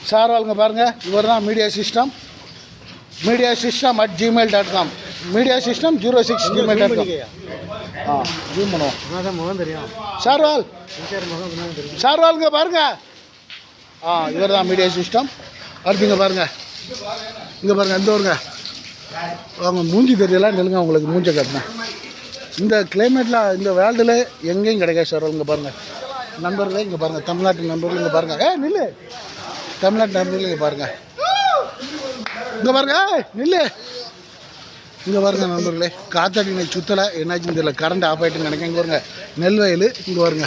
Sir வாங்க பாருங்கள், இவர் தான் media system @gmail.com mediasystem 06 gmail.com. Zoom பண்ணுவோம். முகம் தெரியும் சார்வாலுங்க பாருங்க. இவர் தான் மீடியா சிஸ்டம். அடுத்துங்க பாருங்க, இங்கே பாருங்க, இந்த வருங்க அவங்க மூஞ்சி தெரியலாம் நெல்லுங்க, உங்களுக்கு மூஞ்சை காட்டினேன். இந்த கிளைமேட்டில் இந்த வேர்ல்டில் எங்கேயும் கிடைக்காது சார். இங்கே பாருங்கள் நண்பர்களே, இங்கே பாருங்கள் தமிழ்நாட்டு நண்பர்கள் இங்கே பாருங்கள். நில்லு, தமிழ்நாட்டு நண்பர்கள் இங்கே பாருங்கள், இங்கே பாருங்க, நில்லு, இங்கே பாருங்க நண்பர்களே. காத்தாடி சுற்றலை, என்னாச்சுன்னு தெரியல, கரண்ட் ஆஃப் ஆகிட்டுன்னு நினைக்கிறேன். இங்கே பாருங்க நெல் வயல், இங்கே வருங்க,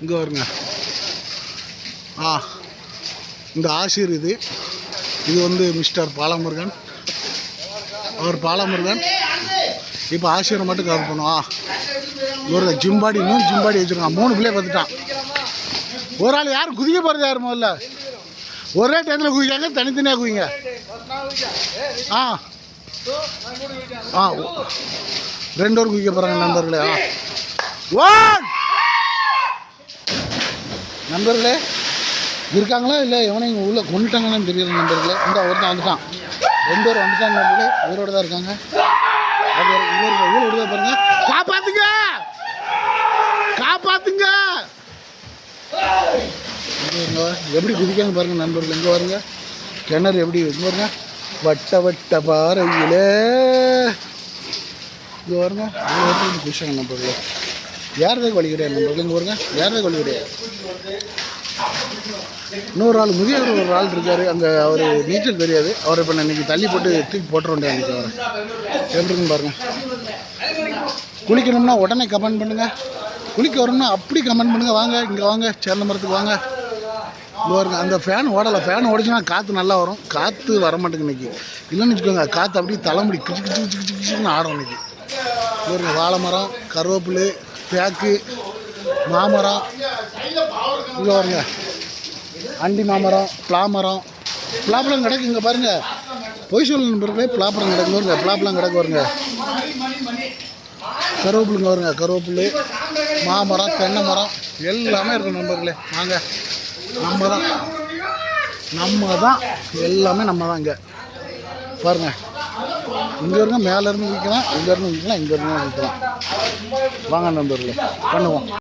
இங்கே வருங்க. இந்த ஆசிர் இது வந்து மிஸ்டர் பாலமுருகன். அவர் பாலமுருகன் இப்போ ஆசிரியரை மட்டும் கவர் பண்ணுவோம். ஒரு ஜிம்பாடி வச்சுருக்கான். 3 பிள்ளைய பார்த்துட்டான். ஒரு ஆள் யார் குதிக்க போகிறது? யார் முதல்ல ஒரே டைத்தில் குதிக்காங்க, தனித்தனியாக குதிங்க. ரெண்டு பேரும் குதிக்க போகிறாங்க நண்பர்களே. நண்பர்களே இருக்காங்களா இல்லை எவனையும் உள்ளே கொண்டுட்டாங்கன்னு தெரியல நண்பர்களே. இந்த ஒருத்தன் வந்துட்டான், 2 பேர் வந்துட்டாங்க நண்பர்களே. உயிரோடு தான் இருக்காங்க. அது உயிரோடு தான் பாருங்க. காப்பாத்துங்க எப்படி குதிக்காங்க பாருங்க நண்பர்கள். இங்கே வருங்க கிணறு எப்படி இங்கே வருங்க, வட்ட பாறையில் இங்கே வருங்க. குதிச்சாங்க நண்பர்களே. யாரதாக வழி கிடையாது நண்பர்கள். இங்கே வருங்க, யாரதாக வழி கிடையாது. இன்னொரு ஆள் முதியவர் ஒரு ஆள் இருக்கார் அங்கே. அவர் நீச்சல் தெரியாது. அவர் இப்போ நான் இன்றைக்கி தள்ளி போட்டு தூக்கி போட்டுருவேன். அன்றைக்கி அவர் எப்படி இருக்குன்னு பாருங்கள். குளிக்கணும்னா உடனே கமெண்ட் பண்ணுங்கள். குளிக்க வரணும்னா அப்படி கமெண்ட் பண்ணுங்கள். வாங்க இங்கே வாங்க, சேர்ந்த மரத்துக்கு வாங்க. இங்கே வருங்க. அந்த ஃபேன் ஓடலை. ஃபேன் ஓடிச்சுன்னா காற்று நல்லா வரும். காற்று வர மாட்டேங்குது இன்றைக்கி. இல்லைன்னு வச்சுக்கோங்க, காற்று அப்படியே தலைமுடி கிச்சு ஆடும் இன்றைக்கி. வருங்க வாழை மரம், கருவேப்பிலை, தேக்கு, மாமரம். இங்கே வருங்க அண்டி மாமரம், பிளாப்பழம் கிடக்கு. இங்கே பாருங்கள், பொய் சொல்ல நண்பர்களே, பிளாப்பழம் கிடக்கு வருங்க. பிளாப்பழம் கிடக்கு வருங்க. கருவேப்பிலுங்க வருங்க, கருவேப்பிலை, மாமரம், தென்னை மரம் எல்லாமே இருக்குது நண்பர்களே. வாங்க, நம்ம தான் எல்லாமே நம்ம தான். இங்கே பாருங்கள், இங்கே இருங்க, மேலேருந்து விற்கலாம், இங்கேருந்து விற்கலாம், இங்கேருந்து விற்கலாம். வாங்க நண்பர்களே, பண்ணுவோம்.